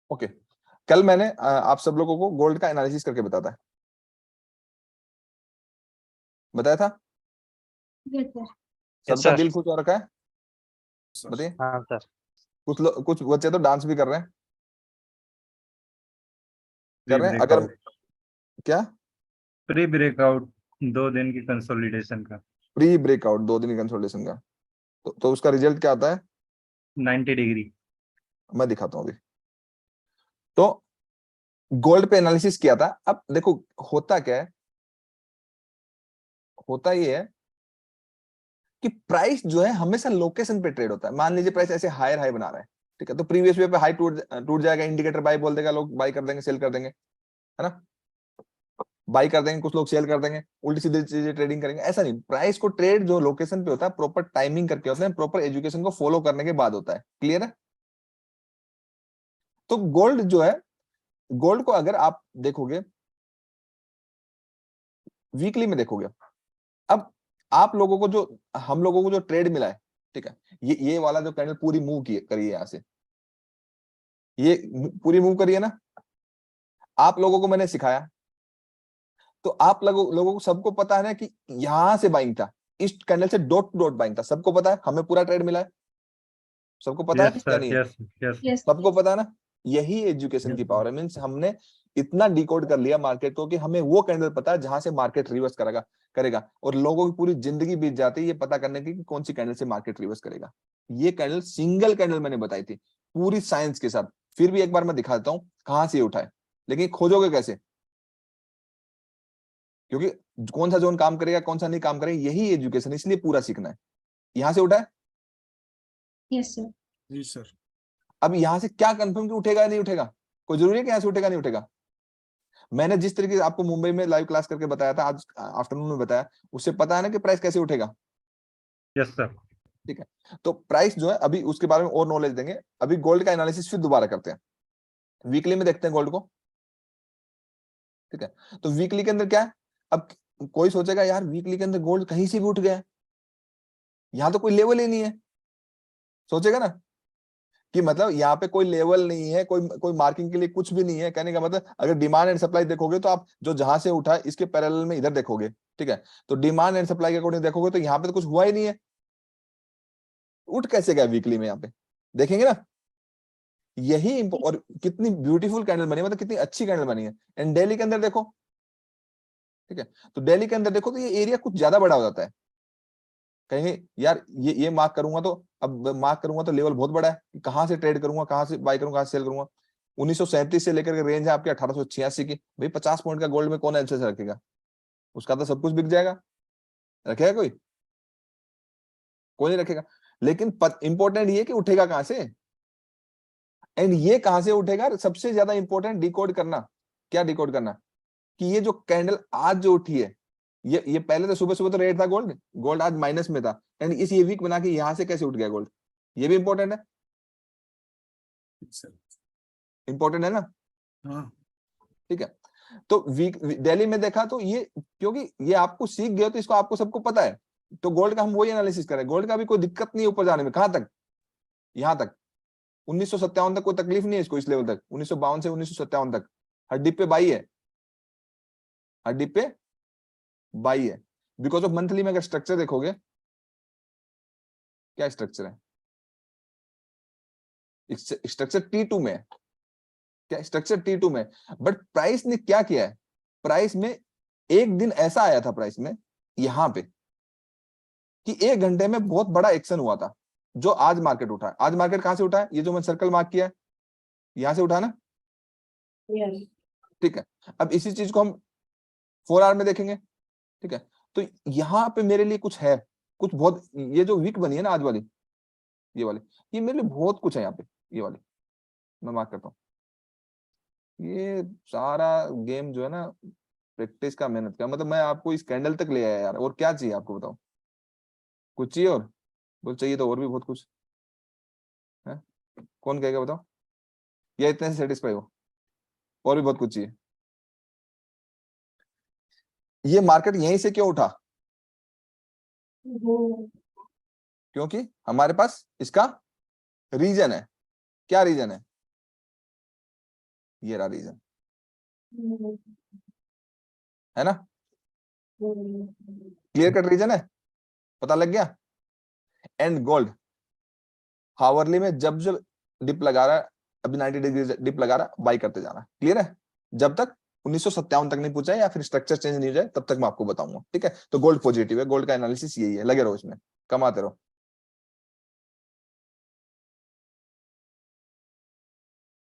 Okay, कल मैंने आप सब लोगों को गोल्ड का एनालिसिस करके बताया था। यस सबका सर। दिल खुश हो रखा है, बताइए। हाँ सर। कुछ बच्चे तो डांस भी कर रहे हैं, प्री अगर ब्रेकआउट क्या प्री ब्रेकआउट 2 दिन की कंसोलिडेशन का प्री ब्रेकआउट 2 दिन की कंसोलिडेशन का, तो उसका रिजल्ट क्या आता है 90 डिग्री। मैं दिखाता हूँ अभी। तो गोल्ड पे एनालिसिस किया था। अब देखो होता क्या है, होता ये है कि प्राइस जो है हमेशा लोकेशन पे ट्रेड होता है। मान लीजिए प्राइस ऐसे हायर हाई बना रहा है, ठीक है, तो प्रीवियस वे पे हाई टूट टूट जाएगा, इंडिकेटर बाय बोल देगा, लोग बाय कर देंगे, सेल कर देंगे, है ना। बाई कर देंगे, कुछ लोग सेल कर देंगे, उल्टी सीधी चीजें ट्रेडिंग करेंगे। ऐसा नहीं, प्राइस को ट्रेड जो लोकेशन पे होता है प्रॉपर टाइमिंग करके होता है, प्रॉपर एजुकेशन को फॉलो करने के बाद होता है। क्लियर है। तो गोल्ड जो है, गोल्ड को अगर आप देखोगे वीकली में देखोगे, अब आप लोगों को जो हम लोगों को जो ट्रेड मिला है, ठीक है, ये वाला जो कैंडल पूरी मूव की करी है, यहां से ये पूरी मूव करी है ना, आप लोगों को मैंने सिखाया, तो आप लोगों को सबको पता है ना कि यहां से बाइंग था, इस कैंडल से डॉट टू डॉट बाइंग था, सबको पता है, हमें पूरा ट्रेड मिला है, सबको पता है यस या सर, नहीं है, यस यस सबको पता है ना। यही एजुकेशन की पावर है, मीन्स हमने इतना डिकोड कर लिया मार्केट को कि हमें वो कैंडल पता है जहां से मार्केट रिवर्स करेगा करेगा और लोगों की पूरी जिंदगी बीत जाती है ये पता करने की कि कौन सी कैंडल से मार्केट रिवर्स करेगा। ये कैंडल सिंगल कैंडल मैंने बताई थी पूरी साइंस के साथ। फिर भी एक बार मैं दिखा देता हूं कहां से ये उठा है, लेकिन खोजोगे कैसे, क्योंकि कौन सा जोन काम करेगा कौन सा नहीं काम करेगा यही एजुकेशन, इसलिए पूरा सीखना है। यहां से उठा है, यस सर। जी सर। अब यहां से क्या कंफर्म कि उठेगा या नहीं उठेगा, कोई जरूरी है कि यहां से उठेगा नहीं उठेगा। मैंने जिस तरीके से आपको मुंबई में लाइव क्लास करके बताया था, आज आफ्टरनून में बताया, उससे पता है ना कि प्राइस कैसे उठेगा। Yes sir. ठीक है, तो प्राइस जो है अभी उसके बारे में और नॉलेज देंगे। अभी गोल्ड का एनालिसिस फिर दोबारा करते हैं, वीकली में देखते हैं गोल्ड को। ठीक है, तो वीकली के अंदर क्या है, अब कोई सोचेगा यार वीकली के अंदर गोल्ड कहीं से भी उठ गया है, यहां तो कोई लेवल ही नहीं है, सोचेगा ना कि मतलब यहाँ पे कोई लेवल नहीं है, कोई कोई मार्किंग के लिए कुछ भी नहीं है। कहने का मतलब अगर डिमांड एंड सप्लाई देखोगे तो आप जो जहां से उठा है इसके पैरेलल में इधर देखोगे, ठीक है, तो डिमांड एंड सप्लाई के अकॉर्डिंग देखोगे तो यहाँ पे तो कुछ हुआ ही नहीं है, उठ कैसे गया वीकली में, यहाँ पे देखेंगे ना। यही और कितनी ब्यूटीफुल कैंडल बनी है, मतलब कितनी अच्छी कैंडल बनी है। एंड डेली के अंदर देखो, ठीक है, तो डेली के अंदर देखो तो ये एरिया कुछ ज्यादा बड़ा हो जाता है। कहेंगे यार ये मार्क करूंगा तो अब मार्क करूंगा तो लेवल बहुत बड़ा है, कहां से ट्रेड करूंगा, कहां से बाय करूंगा, कहां से सेल करूंगा। 1937 से लेकर के रेंज है आपकी 1886 की, भाई 50 पॉइंट का गोल्ड में कौन एलसी से रखेगा, उसका तो सब कुछ बिक जाएगा, रखेगा कोई, कोई नहीं रखेगा। लेकिन इंपॉर्टेंट ये कि उठेगा कहां से, एंड ये कहां से उठेगा, सबसे ज्यादा इंपॉर्टेंट डिकोड करना। क्या डिकोड करना, कि ये जो कैंडल आज जो उठी है, ये पहले तो सुबह सुबह तो रेट था गोल्ड, गोल्ड आज माइनस में था, एंड इस ये वीक बना के यहां से कैसे उठ गया गोल्ड, ये भी इंपॉर्टेंट है, इंपॉर्टेंट है ना। हाँ ठीक है, तो वीक दिल्ली में देखा तो ये, क्योंकि ये आपको सीख गए तो इसको आपको सबको पता है, तो गोल्ड का हम वही एनालिसिस करें। गोल्ड का भी कोई दिक्कत नहीं है ऊपर जाने में, कहां तक, यहां तक 1957 तक कोई तकलीफ नहीं है इसको, इस लेवल तक 1952 से 1957 तक हर डिप पे बाई है, हर डिप पे बाई है। बिकॉज ऑफ मंथली में अगर स्ट्रक्चर देखोगे, क्या स्ट्रक्चर है, स्ट्रक्चर T2 में है, क्या स्ट्रक्चर T2 में, बट प्राइस ने क्या किया है, प्राइस में एक दिन ऐसा आया था प्राइस में यहां पे कि 1 घंटे में बहुत बड़ा एक्शन हुआ था, जो आज मार्केट उठा है। आज मार्केट कहां से उठा है, ये जो मैं सर्कल मार्क किया है यहां से उठा ना, यस। ठीक है। अब इसी चीज को हम 4 आवर में देखेंगे, ठीक है, तो यहां पे मेरे लिए कुछ है, कुछ बहुत, ये जो वीक बनी है ना आज वाली, ये वाली, ये मेरे लिए बहुत कुछ है यहाँ पे, ये वाली मैं मार्क करता हूँ। ये सारा गेम जो है ना प्रैक्टिस का, मेहनत का, मतलब मैं आपको इस कैंडल तक ले आया यार, और क्या चाहिए आपको बताओ, कुछ चाहिए और, बोल चाहिए तो और भी बहुत कुछ है, कौन कहेगा बताओ, या इतने से सेटिस्फाई हो, और भी बहुत कुछ चाहिए। ये मार्केट यहीं से क्यों उठा, क्योंकि हमारे पास इसका रीजन है। क्या रीजन है, ये रहा रीजन, है ना, क्लियर कट रीजन है, पता लग गया। एंड गोल्ड हावरली में जब जब डिप लगा रहा है, अभी 90 डिग्री डिप लगा रहा है, बाई करते जाना, क्लियर है, जब तक 1957 तक नहीं पूछा है या फिर स्ट्रक्चर चेंज नहीं हो जाए तब तक मैं आपको बताऊंगा, ठीक है। तो गोल्ड पॉजिटिव है, गोल्ड का एनालिसिस यही है, लगे रहो इसमें, कमाते रहो।